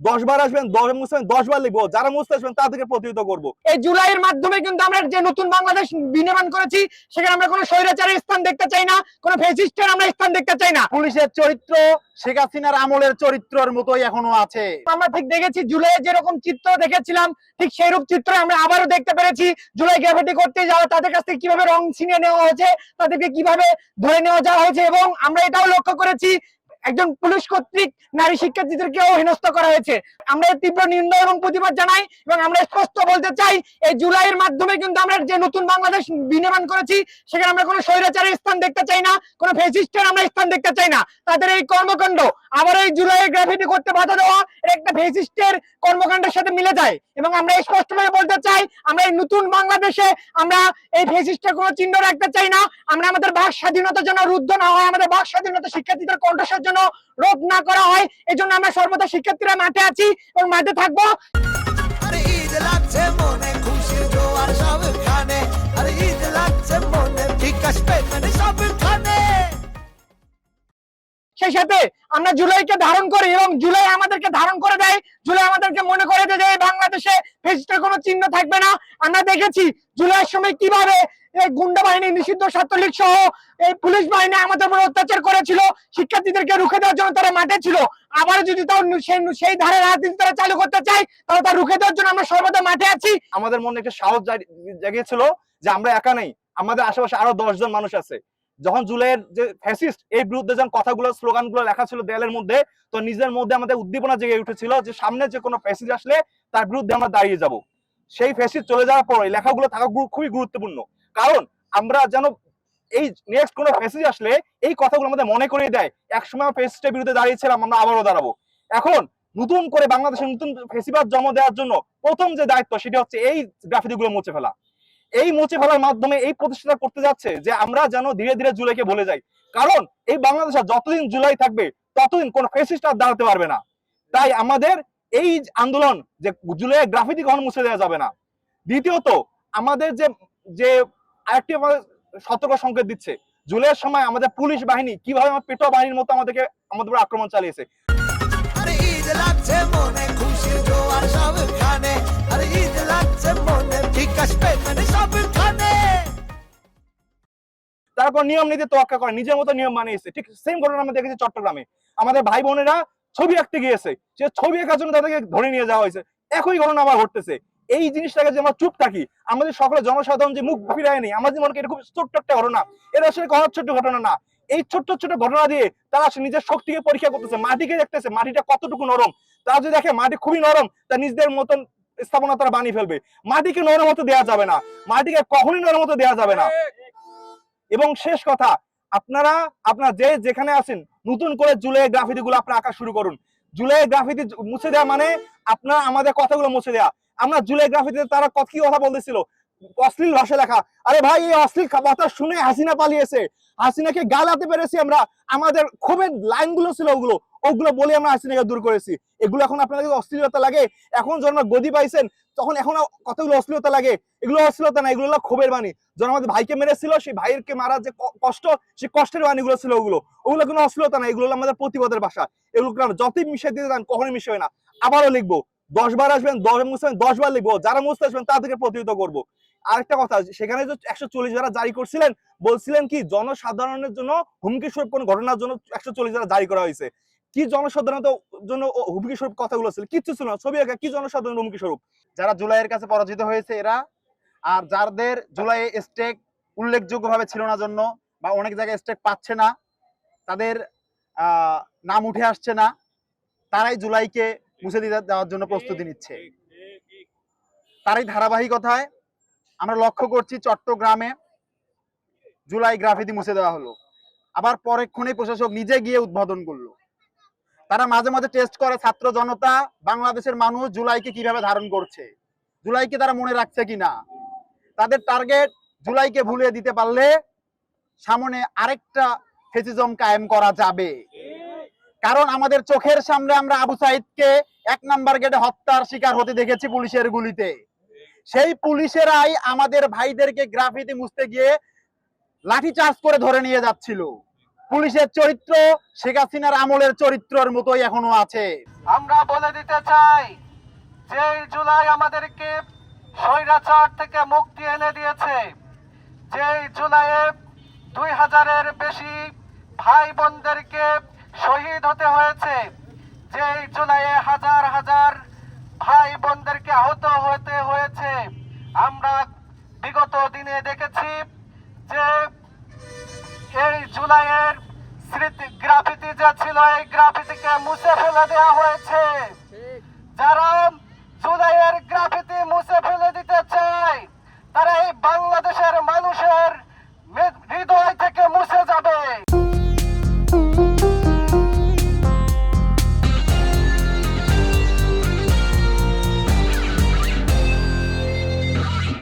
10 বার আসবেন, 10 মুছবেন, 10 বার লিখবো, যারা মুছতে আসবেন তাদেরকে প্রতিহত করবো। এই জুলাইয়ের মাধ্যমে কিন্তু আমরা যে নতুন বাংলাদেশ বিনির্মাণ করেছি, সেখানে আমরা কোনো স্বৈরাচারের স্থান দেখতে চাই না, কোনো ফ্যাসিস্টের আমরা স্থান দেখতে চাই না। পুলিশের চরিত্র শেখ হাসিনার আমলের চরিত্রের মতোই এখনো আছে। আমরা ঠিক দেখেছি জুলাইয়ের যেরকম চিত্র দেখেছিলাম, ঠিক সেইরূপ চিত্র আমরা আবারও দেখতে পেরেছি। জুলাই গ্রাফিটি করতে যাওয়া তাদের কাছ থেকে কিভাবে রং ছিনিয়ে নেওয়া হয়েছে, তাদেরকে কিভাবে ধরে নেওয়া যাওয়া হয়েছে, এবং আমরা এটাও লক্ষ্য করেছি একজন পুলিশ কর্তৃক নারী শিক্ষার্থীদেরকেও হেনস্থা করা হয়েছে। আমরা এর তীব্র নিন্দা এবং প্রতিবাদ জানাই, এবং আমরা স্পষ্ট বলতে চাই এই জুলাইয়ের মাধ্যমে কিন্তু আমরা যে নতুন বাংলাদেশ বিনির্মাণ করেছি, সেখানে আমরা কোনো স্বৈরাচারের স্থান দেখতে চাই না, কোনো ফ্যাসিস্টের আমরা স্থান দেখতে চাই না। তাদের এই কর্মকাণ্ড আবার এই জুলাইয়ে গ্রাফিটি করতে বাধা দেওয়া একটা ফ্যাসিস্টের কর্মকাণ্ডের সাথে মিলে যায়, এবং আমরা স্পষ্টভাবে বলতে চাই আমরা এই নতুন বাংলাদেশে আমরা এই ফ্যাসিস্টের কোনো চিহ্ন রাখতে চাই না। আমরা আমাদের বাক স্বাধীনতার জন্য রুদ্ধ না হয়, আমাদের বাক স্বাধীনতা শিক্ষার্থীদের কণ্ঠস্বর জন্য রোধ না করা হয়, এই জন্য আমরা সর্বদা শিক্ষার্থীরা মাঠে আছি এবং মাঠে থাকবো। সেই সাথে আমরা জুলাইকে ধারণ করি এবং জুলাই আমাদেরকে ধারণ করে দেয়। জুলাই আমাদেরকে মনে করে দেয় যে বাংলাদেশে ফ্যাসিস্টের কোনো চিহ্ন থাকবে না। আমরা দেখেছি জুলাইয়ের সময় কিভাবে এই গুন্ডা বাহিনী, নিষিদ্ধ ছাত্রলীগ সহ এই পুলিশ বাহিনী আমাদের উপর অত্যাচার করেছিল। শিক্ষার্থীদেরকে রুখে দেওয়ার জন্য তারা মাঠে ছিল। আবার যদি তাও সেই ধারে রাজনীতি তারা চালু করতে চায়, তাহলে তা রুখে দেওয়ার জন্য আমরা সর্বদা মাঠে আছি। আমাদের মনে একটা সাহস জাগিয়েছিল যে আমরা একা নেই, আমাদের আশেপাশে আরো 10 জন মানুষ আছে। যখন জুলাইয়ের যে ফ্যাসিস্ট এই বিরুদ্ধে যখন কথাগুলো, স্লোগানগুলো লেখা ছিল দেয়ালের মধ্যে, তো নিজের মধ্যে আমাদের উদ্দীপনা জেগে উঠেছিল যে সামনে যে কোনো ফ্যাসিস্ট আসলে তার বিরুদ্ধে আমরা দাঁড়িয়ে যাব। সেই ফ্যাসিস্ট চলে যাওয়ার পর এই লেখাগুলো থাকা খুবই গুরুত্বপূর্ণ, কারণ আমরা যেন এই নেক্সট কোনো ফ্যাসিস্ট আসলে এই কথাগুলো আমাদের মনে করিয়ে দেয় একসময় ফ্যাসিস্টের বিরুদ্ধে দাঁড়িয়েছিলাম, আমরা আবারও দাঁড়াবো। এখন নতুন করে বাংলাদেশের নতুন ফ্যাসিবাদ জন্ম দেওয়ার জন্য প্রথম যে দায়িত্ব সেটা হচ্ছে এই গ্রাফিতিগুলো মুছে ফেলা। এই মুছে ফেলার মাধ্যমে এই প্রতিষ্ঠাটা করতে যাচ্ছে যে আমরা যেন ধীরে ধীরে জুলাইকে ভুলে যাই, কারণ এই বাংলাদেশে যতদিন জুলাই থাকবে ততদিন কোন ফ্যাসিস্ট আর দাঁড়াতে পারবে না। তাই আমাদের এই আন্দোলন যে জুলাইয়ের গ্রাফিতি কখনো মুছে দেওয়া যাবে না। দ্বিতীয়ত আমাদের যে যে আরেকটি আমাদের সতর্ক সংকেত দিচ্ছে, জুলাইয়ের সময় আমাদের পুলিশ বাহিনী কিভাবে পেটোয়া বাহিনীর মতো আমাদের উপর আক্রমণ চালিয়েছে। তারপর নিয়ম নীতি তোয়াক্কা করে নিজের মতো নিয়ম বানিয়েছে। ঠিক সেম ঘটনা আমরা দেখেছি চট্টগ্রামে, আমাদের ভাই বোনেরা ছবি আঁকতে গিয়েছে, সে ছবি আঁকার জন্য তাদেরকে ধরে নিয়ে যাওয়া হয়েছে। একই ঘটনা আবার ঘটতেছে। এই জিনিসটাকে যে আমরা চুপ থাকি, আমাদের সকলে জনসাধারণ যে মুখ ফিরায় নেই, আমাদের মনে এটা খুব ছোট্ট একটা ঘটনা, এটা আসলে কোনো ছোট্ট ঘটনা না। এই ছোট্ট ছোট্ট ঘটনা দিয়ে তারা নিজের শক্তিকে পরীক্ষা করতেছে, মাটিকে দেখতেছে মাটিটা কতটুকু নরম। তারা যদি দেখে মাটি খুবই নরম, তা নিজেদের মতন স্থাপনা তারা বানিয়ে ফেলবে। মাটিকে নরম হতে দেওয়া যাবে না, মাটিকে কখনই নরম হতে দেওয়া যাবে না। এবং শেষ কথা, আপনারা যে যেখানে আছেন নতুন করে জুলাই গ্রাফিতি গুলো আপনারা আঁকা শুরু করুন। জুলাই গ্রাফিতি মুছে দেওয়া মানে আপনারা আমাদের কথাগুলো মুছে দেওয়া। আমরা জুলাই গ্রাফিতিতে তারা কি কথা বলতেছিল, অশ্লীল ভাষা লেখা। আরে ভাই, এই অশ্লীল কথা শুনে হাসিনা পালিয়েছে, হাসিনাকে গালাতে পেরেছি আমরা। আমাদের ক্ষোভের লাইনগুলো ছিল ওগুলো বলে আমরা হাসিনাকে দূর করেছি। এগুলো এখন আপনাদের অশ্লীলতা লাগে? এখন যখন গদি পাইছেন তখন এখন কতগুলো অশ্লীলতা লাগে? এগুলো অশ্লীলতা না, এগুলো হলো ক্ষোভের বাণী। যখন আমাদের ভাইকে মেরেছিল, সেই ভাইকে মারার যে কষ্ট, সেই কষ্টের বাণীগুলো ছিল ওগুলো কোনো অশ্লীলতা না, এগুলো আমাদের প্রতিবাদের ভাষা। এগুলো যতই মিশে দিতে চান কখনোই মিশে হয় না। আবারও লিখবো, 10 বার আসবেন, 10 মুছবেন, 10 বার লিখবো, যারা মুছতে আসবেন তাদেরকে প্রতিহত করবো। আরেকটা কথা, সেখানে যে 140 ধারা জারি করছিলেন, বলছিলেন কি জনসাধারণের জন্য হুমকি স্বরূপ কোন ঘটনার জন্য 140 ধারা জারি করা হয়েছে। কি জনসাধারণের জন্য হুমকি স্বরূপ কথাগুলো ছিল? কিচ্ছু ছিল না। ছবি আঁকা কি জনসাধারণের হুমকি স্বরূপ? যারা জুলাইয়ের কাছে পরাজিত হয়েছে এরা, আর যাদের জুলাই স্টেক উল্লেখযোগ্যভাবে ছিল না জন্য বা অনেক জায়গায় স্টেক পাচ্ছে না, তাদের নাম উঠে আসছে না, তারাই জুলাইকে মুছে দিয়ে দেওয়ার জন্য প্রস্তুতি নিচ্ছে। তারই ধারাবাহিকতায় আমরা লক্ষ্য করছি চট্টগ্রামে জুলাই গ্রাফিতি মুছে দেওয়া হলো, আবার পরেক্ষণে প্রশাসক নিজে গিয়ে উদ্বোধন করলো। তারা মাঝে মাঝে টেস্ট করে ছাত্র জনতা, বাংলাদেশের মানুষ জুলাইকে কিভাবে ধারণ করছে, জুলাইকে তারা মনে রাখছে কিনা। তাদের টার্গেট জুলাইকে ভুলিয়ে দিতে পারলে সামনে আরেকটা ফ্যাসিজম কায়েম করা যাবে। কারণ আমাদের চোখের সামনে আমরা আবু সাইদকে 1 নাম্বার গেটে হত্যার শিকার হতে দেখেছি পুলিশের গুলিতে। সেই পুলিশেরাই আমাদের ভাইদেরকে গ্রাফিতি মুছতে গিয়ে লাঠি চার্জ করে ধরে নিয়ে যাচ্ছিল। পুলিশের চরিত্র শেখ হাসিনার আমলের চরিত্রের মতোই এখনো আছে। আমরা বলে দিতে চাই যে এই জুলাই আমাদেরকে স্বৈরাচার থেকে মুক্তি এনে দিয়েছে, যে এই জুলাইয়ে 2000-এর বেশি ভাই বোনদেরকে শহীদ হতে হয়েছে, যে এই জুলাইয়ে হাজার হাজার ভাই বোনদেরকে আহত হতে হয়েছে। আমরা বিগত দিনে দেখেছি যে এই জুলাইয়ের স্মৃতি গ্রাফিতি যে ছিল, এই গ্রাফিতিকে মুছে ফেলে দেওয়া হয়েছে। যারা জুলাইয়ের গ্রাফিতি মুছে ফেলে দিতে চায় তারা এই বাংলাদেশের মানুষের